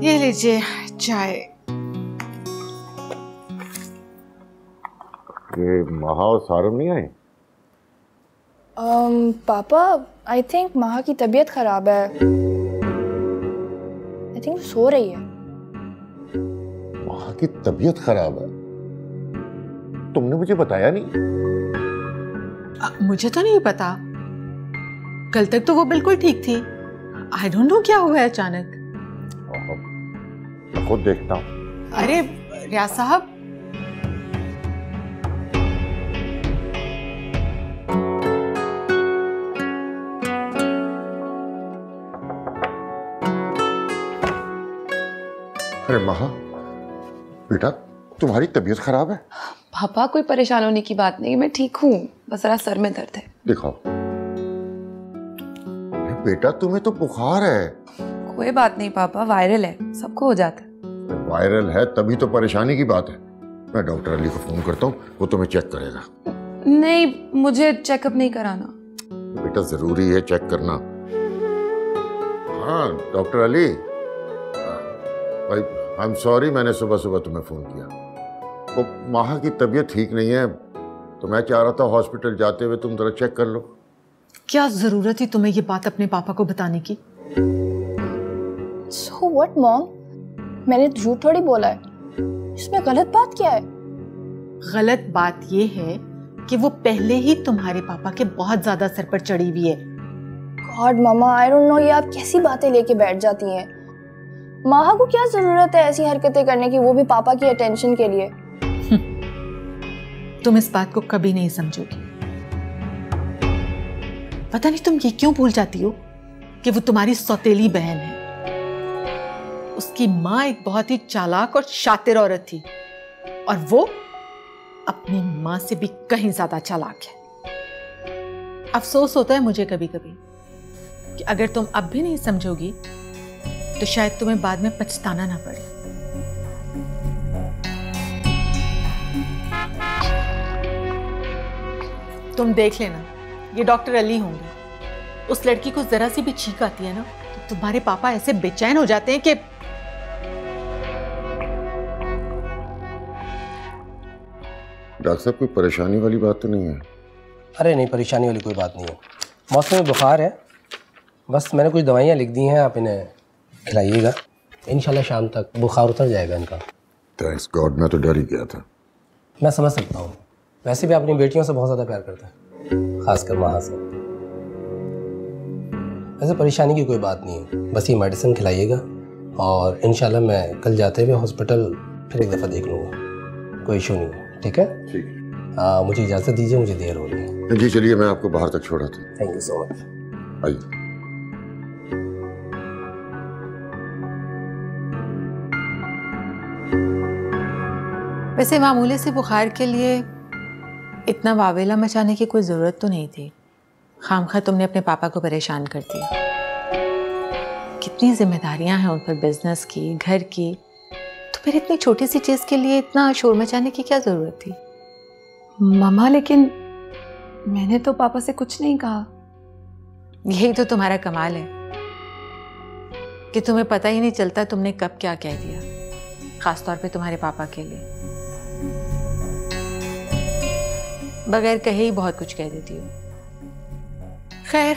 ये लीजिए चाय। ये महा और सारम नहीं आए? पापा आई थिंक महा की तबीयत खराब है। आई थिंक वो सो रही है। महा की तबीयत खराब है? तुमने मुझे बताया नहीं? मुझे तो नहीं पता, कल तक तो वो बिल्कुल ठीक थी। आई डोंट नो क्या हुआ है अचानक। मैं खुद देखता हूँ। अरे रियाज साहब, अरे महा बेटा, तुम्हारी तबीयत खराब है? पापा कोई परेशान होने की बात नहीं, मैं ठीक हूँ, बस जरा सर में दर्द है। दिखाओ। बेटा तुम्हें तो बुखार है। कोई बात नहीं पापा, वायरल है, सबको हो जाता है। वायरल है तभी तो परेशानी की बात है। मैं डॉक्टर अली को फोन करता हूँ, वो तुम्हें चेक करेगा। नहीं, मुझे चेकअप नहीं कराना। बेटा जरूरी है चेक करना। हाँ डॉक्टर अली, भाई आई एम सॉरी, मैंने सुबह सुबह तुम्हें फोन किया। वो माहा की तबीयत ठीक नहीं है, तो मैं चाह रहा था हॉस्पिटल जाते हुए तुम जरा चेक कर लो। क्या जरूरत थी तुम्हें ये बात अपने पापा को बताने की? So what मॉम, मैंने झूठ थोड़ी बोला है। इसमें गलत बात क्या है? गलत बात ये है कि वो पहले ही तुम्हारे पापा के बहुत ज्यादा सर पर चढ़ी हुई है। God mamma, I don't know, ये आप कैसी बातें लेके बैठ जाती हैं। माहा को क्या जरूरत है ऐसी हरकतें करने की, वो भी पापा की अटेंशन के लिए। तुम इस बात को कभी नहीं समझोगी। पता नहीं तुम ये क्यों भूल जाती हो कि वो तुम्हारी सौतेली बहन है। उसकी माँ एक बहुत ही चालाक और शातिर औरत थी, और वो अपनी माँ से भी कहीं ज्यादा चालाक है। अफसोस होता है मुझे कभी कभी कि अगर तुम अब भी नहीं समझोगी तो शायद तुम्हें बाद में पछताना ना पड़े। तुम देख लेना, ये डॉक्टर अली होंगे। उस लड़की को जरा सी भी छींक आती है ना तो तुम्हारे पापा ऐसे बेचैन हो जाते हैं कि डॉक्टर साहब कोई परेशानी वाली बात तो नहीं है? अरे नहीं, परेशानी वाली कोई बात नहीं है। मौसम बुखार है, बस मैंने कुछ दवाइयाँ लिख दी हैं, आप इन्हें खिलाइएगा। इंशाल्लाह शाम तक बुखार उतर जाएगा इनका। थैंक्स गॉड, मैं तो डर ही गया था। मैं समझ सकता हूँ, वैसे भी अपनी बेटियों से बहुत ज़्यादा प्यार करता है, खासकर माँ से। वैसे परेशानी की कोई बात नहीं है, बस ये मेडिसिन खिलाइएगा और इंशाल्लाह मैं कल जाते हुए हॉस्पिटल फिर एक दफ़ा देख लूँगा, कोई इशू नहीं है। ठीक है? ठीक। मुझे इजाज़त दीजिए, मुझे देर हो रही है। जी चलिए, मैं आपको बाहर तक छोड़ा था। Thank you so much. आइए। वैसे मामूली से बुखार के लिए इतना वावेला मचाने की कोई ज़रूरत तो नहीं थी। खामखा तुमने अपने पापा को परेशान कर दिया। कितनी जिम्मेदारियां हैं उन पर, बिजनेस की, घर की, तो फिर इतनी छोटी सी चीज़ के लिए इतना शोर मचाने की क्या ज़रूरत थी? मामा, लेकिन मैंने तो पापा से कुछ नहीं कहा। यही तो तुम्हारा कमाल है कि तुम्हें पता ही नहीं चलता तुमने कब क्या कह दिया, खासतौर पे तुम्हारे पापा के लिए। बगैर कहे ही बहुत कुछ कह देती हो। खैर,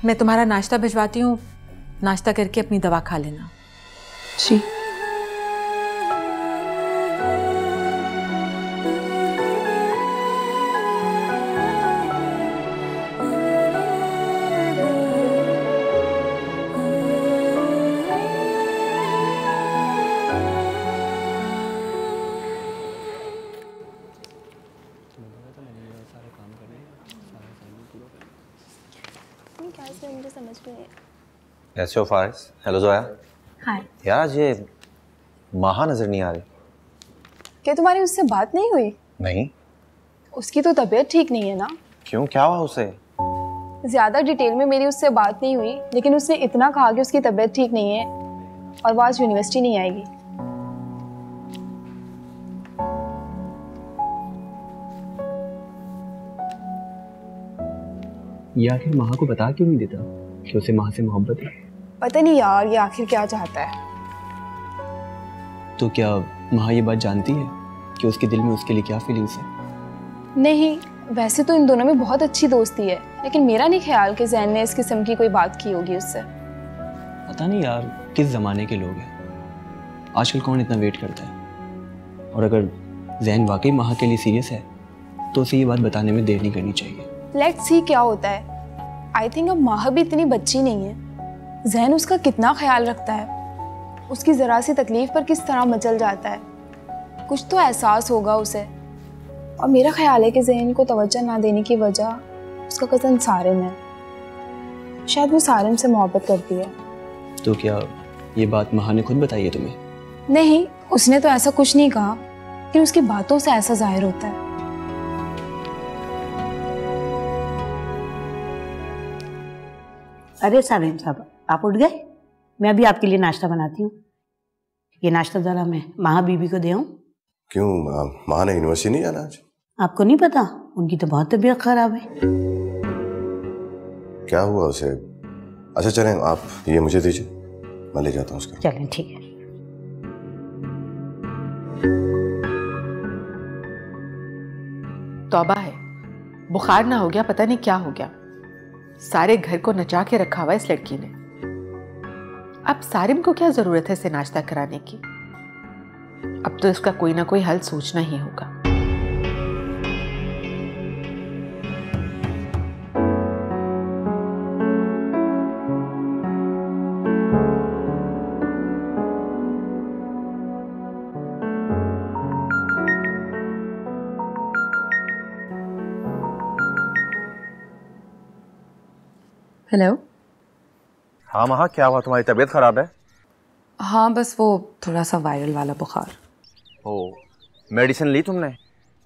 मैं तुम्हारा नाश्ता भिजवाती हूँ, नाश्ता करके अपनी दवा खा लेना। जी। मुझे समझ में नहीं। कैसे हो फारिस? हेलो जोया। हाय। यार आज ये महा नजर नहीं आ रही। क्या तुम्हारी उससे बात नहीं हुई? नहीं। उसकी तो तबीयत ठीक नहीं है ना? क्यों, क्या हुआ उसे? ज्यादा डिटेल में मेरी उससे बात नहीं हुई, लेकिन उसने इतना कहा कि उसकी तबीयत ठीक नहीं है और वो आज यूनिवर्सिटी नहीं आएगी। ये आखिर महा को बता क्यों नहीं देता कि उसे महा से मोहब्बत है? पता नहीं यार, ये आखिर क्या चाहता है। तो क्या माँ ये बात जानती है कि उसके दिल में उसके लिए क्या फीलिंग्स है? नहीं, वैसे तो इन दोनों में बहुत अच्छी दोस्ती है, लेकिन मेरा नहीं ख्याल कि जैन ने इस किस्म की कोई बात की होगी उससे। पता नहीं यार किस ज़माने के लोग हैं, आजकल कौन इतना वेट करता है। और अगर जैन वाकई माँ के लिए सीरियस है तो उसे ये बात बताने में देर नहीं करनी चाहिए। लेट्स सी क्या होता है। आई थिंक अब माह भी इतनी बच्ची नहीं है। जैन उसका कितना ख्याल रखता है, उसकी ज़रा सी तकलीफ पर किस तरह मचल जाता है, कुछ तो एहसास होगा उसे। और मेरा ख्याल है कि जैन को तवज्जो ना देने की वजह उसका कज़न सारिम है। शायद वो सारिम से मोहब्बत करती है। तो क्या ये बात माँ ने खुद बताई है तुम्हें? नहीं, उसने तो ऐसा कुछ नहीं कहा, लेकिन उसकी बातों से ऐसा जाहिर होता है। अरे सारिम साहब, आप उठ गए? मैं अभी आपके लिए नाश्ता बनाती हूँ। ये नाश्ता ज़रा मैं माँ बीबी को दे आऊँ? क्यों, माँ ने यूनिवर्सिटी नहीं जाना आज? आपको नहीं पता, उनकी तो बहुत तबीयत खराब है। क्या हुआ उसे? अच्छा चलें, आप ये मुझे दीजिए, मैं ले जाता हूँ उसका। चलें, ठीक है। तौबा है, बुखार ना हो गया, पता नहीं क्या हो गया। सारे घर को नचा के रखा हुआ इस लड़की ने। अब सारिम को क्या जरूरत है इसे नाश्ता कराने की? अब तो इसका कोई ना कोई हल सोचना ही होगा। हेलो। हाँ महा, क्या हुआ? तुम्हारी तबीयत खराब है? हाँ, बस वो थोड़ा सा वायरल वाला बुखार। ओ, मेडिसिन ली तुमने?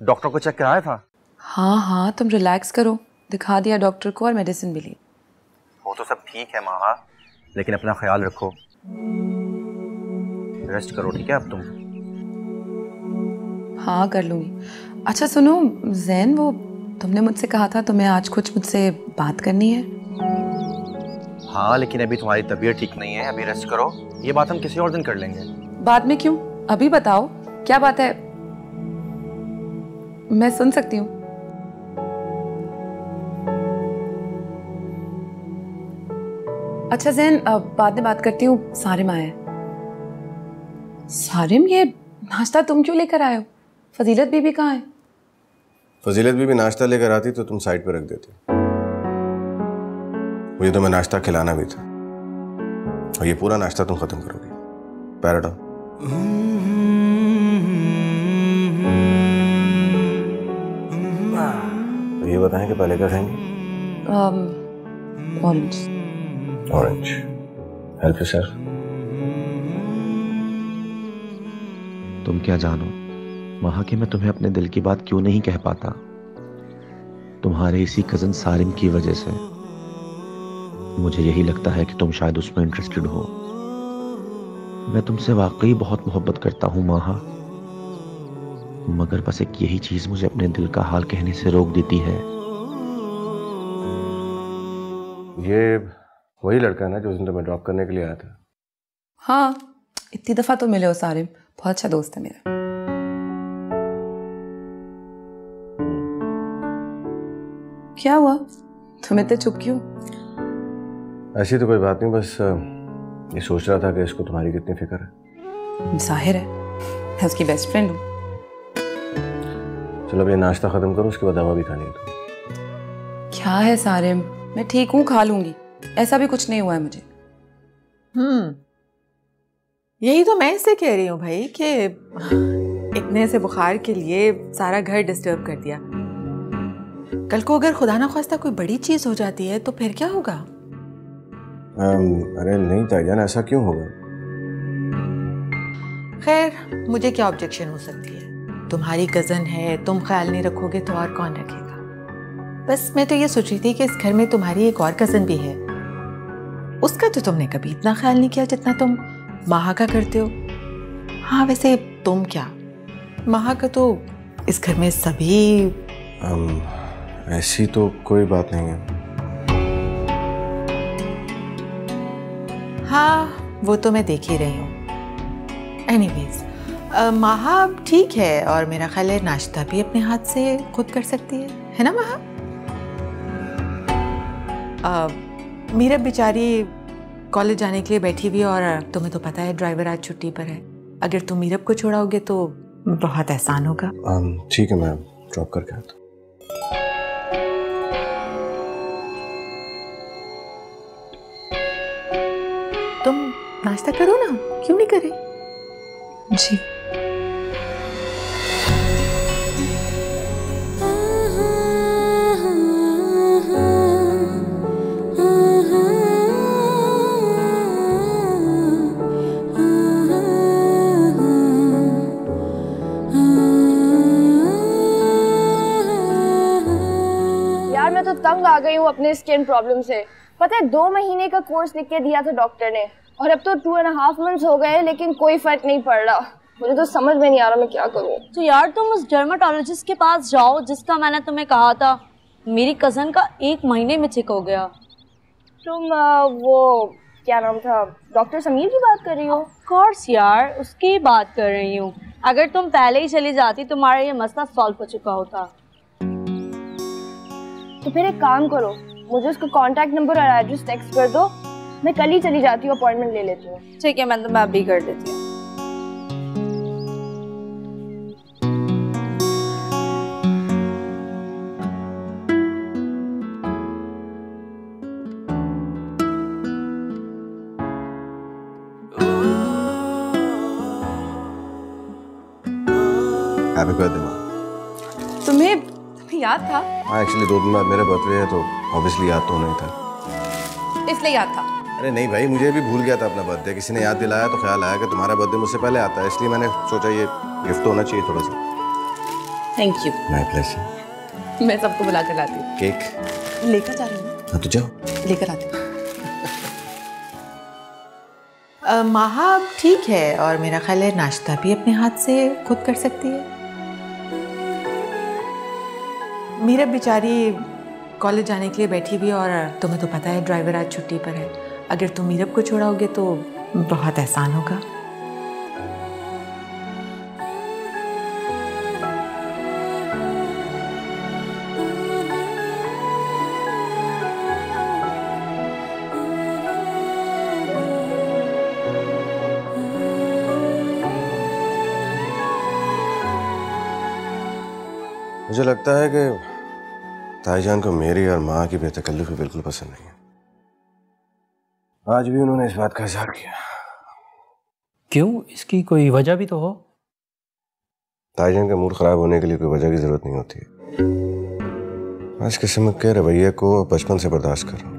डॉक्टर को चेक कराया था? हाँ, तुम रिलैक्स करो, दिखा दिया डॉक्टर को और मेडिसिन भी ली। वो तो सब ठीक है महा, लेकिन अपना ख्याल रखो, रेस्ट करो, ठीक है? अब तुम? हाँ, कर लूँगी। अच्छा सुनो जैन, वो तुमने मुझसे कहा था तुम्हें आज कुछ मुझसे बात करनी है। हाँ, लेकिन अभी तुम्हारी तबीयत ठीक नहीं है, अभी रेस्ट करो। ये बात हम किसी और दिन कर लेंगे। बाद में क्यों? अभी बताओ क्या बात है, मैं सुन सकती हूँ। अच्छा जैन, बाद में बात करती हूँ। सारिम आया है। सारिम, ये नाश्ता तुम क्यों लेकर आए हो? फजीलत बीबी कहाँ है? फजीलत बीबी नाश्ता लेकर आती तो तुम साइड पर रख देती। मुझे तुम्हें नाश्ता खिलाना भी था, और ये पूरा नाश्ता तुम खत्म करोगी। पैराडो। ये बताएं कि पहले क्या खाएंगे? Orange. Orange. Help you sir. तुम क्या जानो महा कि मैं तुम्हें अपने दिल की बात क्यों नहीं कह पाता। तुम्हारे इसी कजन सारिम की वजह से मुझे यही लगता है कि तुम शायद उसमें इंटरेस्टेड हो। मैं तुमसे वाकई बहुत मोहब्बत करता हूँ माहा, मगर बस एक यही चीज मुझे अपने दिल का हाल कहने से रोक देती है। ये वही लड़का है ना जो उस दिन तुम्हें ड्रॉप करने के लिए आया था? हाँ, इतनी दफा तो मिले हो सारिम, बहुत अच्छा दोस्त है मेरा। क्या हुआ, तुम इतने चुप क्यों? ऐसी तो कोई बात नहीं, बस ये सोच रहा था कि इसको तुम्हारी कितनी फिक्र है। जाहिर है, मैं उसकी बेस्ट फ्रेंड हूँ। चलो अब ये नाश्ता खत्म करो, उसके बाद दवा भी खानी है तुम्हें। क्या है सारिम, मैं ठीक हूँ, खा लूंगी, ऐसा भी कुछ नहीं हुआ है मुझे। यही तो मैं इससे कह रही हूँ भाई कि इतने से बुखार के लिए सारा घर डिस्टर्ब कर दिया। कल को अगर खुदा ना ख्वास्ता कोई बड़ी चीज हो जाती है तो फिर क्या होगा? अरे नहीं ताईजान, ऐसा क्यों होगा? खैर, मुझे क्या ऑब्जेक्शन हो सकती है? तुम्हारी कजन है, तुम ख्याल नहीं रखोगे तो और कौन रखेगा? बस मैं तो ये सोच रही थी कि इस घर में तुम्हारी एक और कजन भी है, उसका तो तुमने कभी इतना ख्याल नहीं किया जितना तुम माहा का करते हो। हाँ वैसे तुम क्या, माहा का तो इस घर में सभी। ऐसी तो कोई बात नहीं है। हाँ वो तो मैं देख ही रही हूँ। एनीवेज, माहा अब ठीक है और मेरा ख्याल है नाश्ता भी अपने हाथ से खुद कर सकती है ना माहा? मीरा बेचारी कॉलेज जाने के लिए बैठी हुई और तुम्हें तो पता है ड्राइवर आज छुट्टी पर है। अगर तुम मीरब को छोड़ाओगे तो बहुत एहसान होगा। ठीक है, मैं ड्रॉप करके आता हूँ। तुम नाश्ता करो ना, क्यों नहीं करे? जी। यार मैं तो तंग आ गई हूँ अपने स्किन प्रॉब्लम से। पता है 2 महीने का कोर्स लिख के दिया था डॉक्टर ने और अब तो 2.5 मंथ्स हो गए लेकिन कोई फर्क नहीं पड़ रहा। मुझे तो समझ में नहीं आ रहा मैं क्या करूँ। तो यार तुम उस डर्माटोलॉजिस्ट के पास जाओ जिसका मैंने तुम्हें कहा था। मेरी कजन का 1 महीने में ठीक हो गया। तुम वो क्या नाम था, डॉक्टर समीर की बात कर रही हो? ऑफ कोर्स यार, उसकी बात कर रही हूँ। अगर तुम पहले ही चली जाती तुम्हारा ये मसला सॉल्व हो चुका होता। तो फिर एक काम करो, मुझे उसका कॉन्टैक्ट नंबर और एड्रेस टेक्स्ट कर दो, मैं कल ही चली जाती हूँ, अपॉइंटमेंट ले लेती हूँ। ठीक है, मैं अभी कर देती हूँ। Happy birthday. तुम्हें याद था? हाँ, एक्चुअली 2 दिन बाद मेरा बर्थडे है तो ऑब्वियसली याद तो होना ही था। इसलिए याद था? अरे नहीं भाई, मुझे भी भूल गया था अपना बर्थडे। किसी ने याद दिलाया तो ख्याल आया कि तुम्हारा बर्थडे मुझसे पहले आता है, इसलिए मैंने सोचा ये गिफ्ट होना चाहिए थोड़ा सा। Thank you. My pleasure. मैं सबको बुला कर लाती हूँ। केक लेकर जा रही हूँ। हाँ तो जाओ लेकर आती हूँ। माहा अब ठीक है और मेरा ख्याल है नाश्ता भी अपने हाथ से खुद कर सकती है। मीरा बेचारी कॉलेज जाने के लिए बैठी हुई और तुम्हें तो पता है ड्राइवर आज छुट्टी पर है। अगर तुम मीरब को छोड़ाओगे तो बहुत एहसान होगा। मुझे लगता है कि ताईजान को मेरी और माँ की बेतकल्लुफी बिल्कुल पसंद नहीं है। आज भी उन्होंने इस बात का इजहार किया। क्यों? इसकी कोई वजह भी तो हो। ताईजान का मूड खराब होने के लिए कोई वजह की जरूरत नहीं होती। आज किस्म के रवैये को बचपन से बर्दाश्त कर रहा हूँ।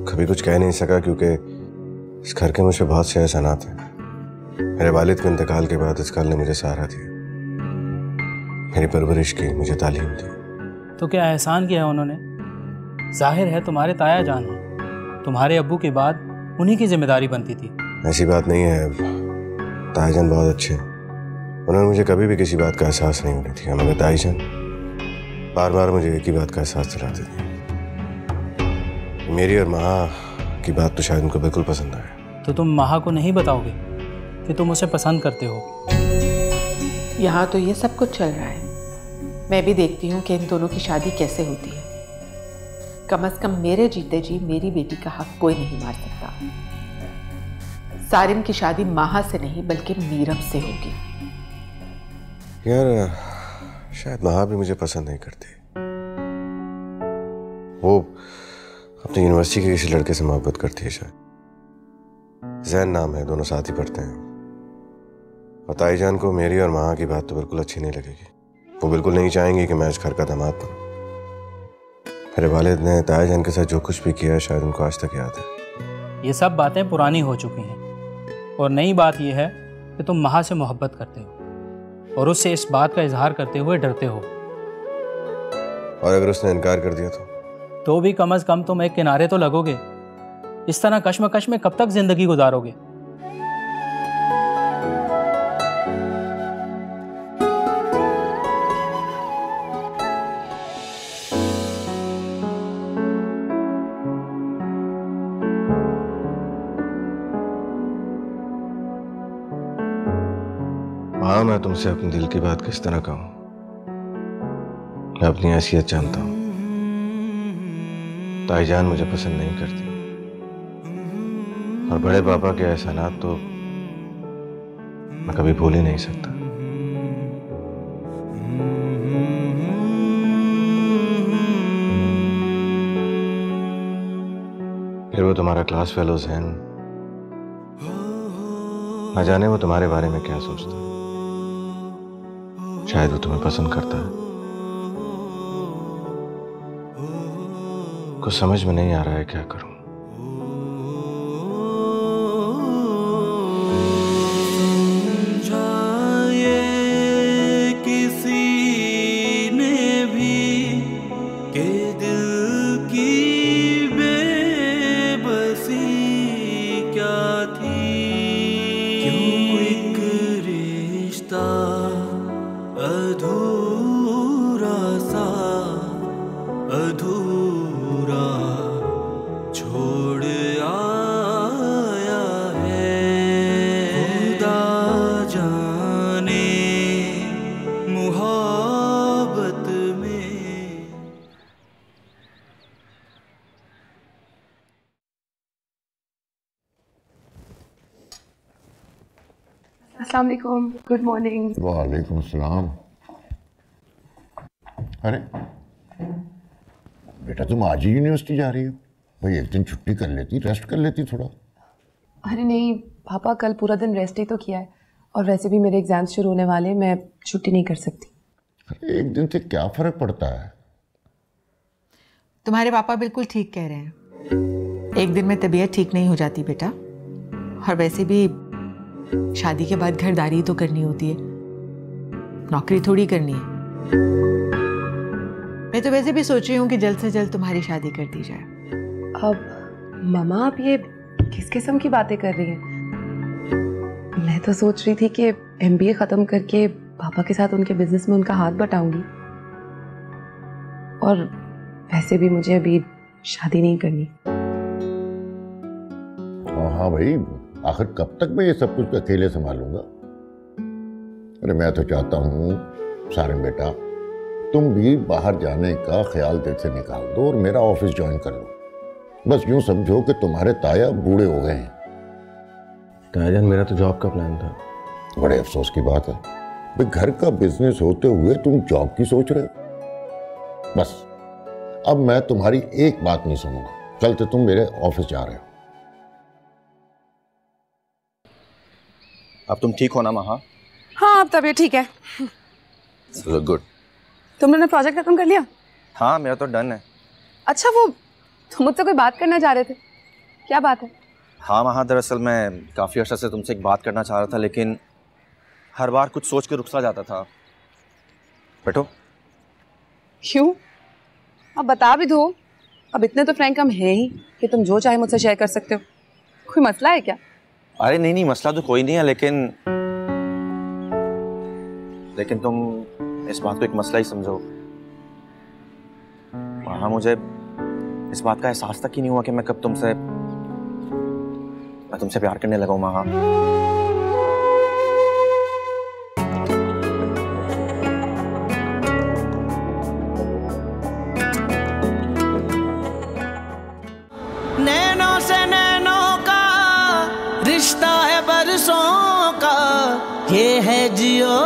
कभी कुछ कह नहीं सका क्योंकि इस घर के मुझे बहुत से एहसानात हैं। मेरे वालिद के इंतकाल के बाद इस घर ने मुझे सहारा दिया, मेरी परवरिश की, मुझे तालीम दी। तो क्या एहसान किया है उन्होंने? जाहिर है तुम्हारे ताया जान हैं, तुम्हारे अब्बू के बाद उन्हीं की जिम्मेदारी बनती थी। ऐसी बात नहीं है, ताईजान बहुत अच्छे। उन्होंने मुझे कभी भी किसी बात का एहसास नहीं होने दिया, मगर ताईजान बार बार मुझे एक ही बात का एहसास दिलाते थे। मेरी और माँ की बात तो शायद उनको बिल्कुल पसंद आए। तो तुम माहा को नहीं बताओगे कि तुम उसे पसंद करते हो? यहाँ तो ये सब कुछ चल रहा है, मैं भी देखती हूँ कि इन दोनों की शादी कैसे होती है। कम से कम मेरे जीते जी मेरी बेटी का हक कोई नहीं मार सकता। सारिम की शादी माहा से नहीं बल्कि मीरब से होगी। यार शायद माहा भी मुझे पसंद नहीं करती। वो अपनी यूनिवर्सिटी के किसी लड़के से मोहब्बत करती है शायद। जैन नाम है, दोनों साथ ही पढ़ते हैं। और ताईजान को मेरी और माँ की बात तो बिल्कुल अच्छी नहीं लगेगी। वो बिल्कुल नहीं चाहेंगी कि मैं इस घर का दामाद बनूं। मेरे वालिद ने ताईजान के साथ जो कुछ भी किया है शायद उनको आज तक याद है। ये सब बातें पुरानी हो चुकी हैं और नई बात यह है कि तुम माहा से मोहब्बत करते हो और उससे इस बात का इजहार करते हुए डरते हो। और अगर उसने इनकार कर दिया तो भी कम से कम तुम एक किनारे तो लगोगे। इस तरह कश्मकश में कब तक जिंदगी गुजारोगे? बताओ मैं तुमसे अपने दिल की बात किस तरह कहूं। मैं अपनी हैसियत जानता हूं। ताईजान मुझे पसंद नहीं करती और बड़े पापा के एहसानात तो मैं कभी भूल ही नहीं सकता। फिर वो तुम्हारा क्लास फेलो ज़ैन, न जाने वो तुम्हारे बारे में क्या सोचता है। शायद वो तुम्हें पसंद करता है। कुछ समझ में नहीं आ रहा है क्या करूं। अस्सलाम वालेकुम, गुड मॉर्निंग। वालेकुम अस्सलाम। अरे बेटा तुम आज ही यूनिवर्सिटी जा रही हो? भाई एक दिन छुट्टी कर लेती, रेस्ट कर लेती थोड़ा। अरे नहीं पापा, कल पूरा दिन रेस्ट ही तो किया है और वैसे भी मेरे एग्जाम्स शुरू होने वाले, मैं छुट्टी नहीं कर सकती। अरे एक दिन से क्या फर्क पड़ता है? तुम्हारे पापा बिल्कुल ठीक कह रहे हैं। एक दिन में तबीयत ठीक नहीं हो जाती बेटा, और वैसे भी शादी के बाद घरदारी तो करनी होती है, नौकरी थोड़ी करनी है। मैं तो वैसे भी सोच रही हूँ कि जल्द से जल्द तुम्हारी शादी कर दी जाए। अब मामा आप ये किस किस्म की बातें कर रही हैं? मैं तो सोच रही थी कि MBA खत्म करके पापा के साथ उनके बिजनेस में उनका हाथ बटाऊंगी, और वैसे भी मुझे अभी शादी नहीं करनी। हाँ भाई, आखिर कब तक मैं ये सब कुछ अकेले संभालूंगा? अरे मैं तो चाहता हूँ सारिम बेटा, तुम भी बाहर जाने का ख्याल दिल से निकाल दो और मेरा ऑफिस ज्वाइन कर लो। बस यूं समझो कि तुम्हारे ताया बूढ़े हो गए हैं। तायाजान मेरा तो जॉब का प्लान था। बड़े अफसोस की बात है भाई, घर का बिजनेस होते हुए तुम जॉब की सोच रहे हो। बस अब मैं तुम्हारी एक बात नहीं सुनूंगा। कल तो तुम मेरे ऑफिस जा रहे हो। अब तुम ठीक हो ना महा? हाँ अब तबीयत ठीक है। चलो गुड। तुमने अपना प्रोजेक्ट खत्म कर लिया? हाँ मेरा तो डन है। अच्छा वो तुम मुझसे कोई बात करना चाह रहे थे, क्या बात है? हाँ महा, दरअसल मैं काफ़ी अर्सा से तुमसे एक बात करना चाह रहा था, लेकिन हर बार कुछ सोच के रुक सा जाता था। बैठो। क्यों? अब बता भी दो। अब इतने तो फ्रैंक हम हैं ही कि तुम जो चाहे मुझसे शेयर कर सकते हो। कोई मसला है क्या? अरे नहीं नहीं, मसला तो कोई नहीं है, लेकिन तुम इस बात को एक मसला ही समझो। वहाँ मुझे इस बात का एहसास तक ही नहीं हुआ कि मैं तुमसे प्यार करने लगा हूँ महा। नैनों से नैनों का रिश्ता है बरसों का, ये है जियो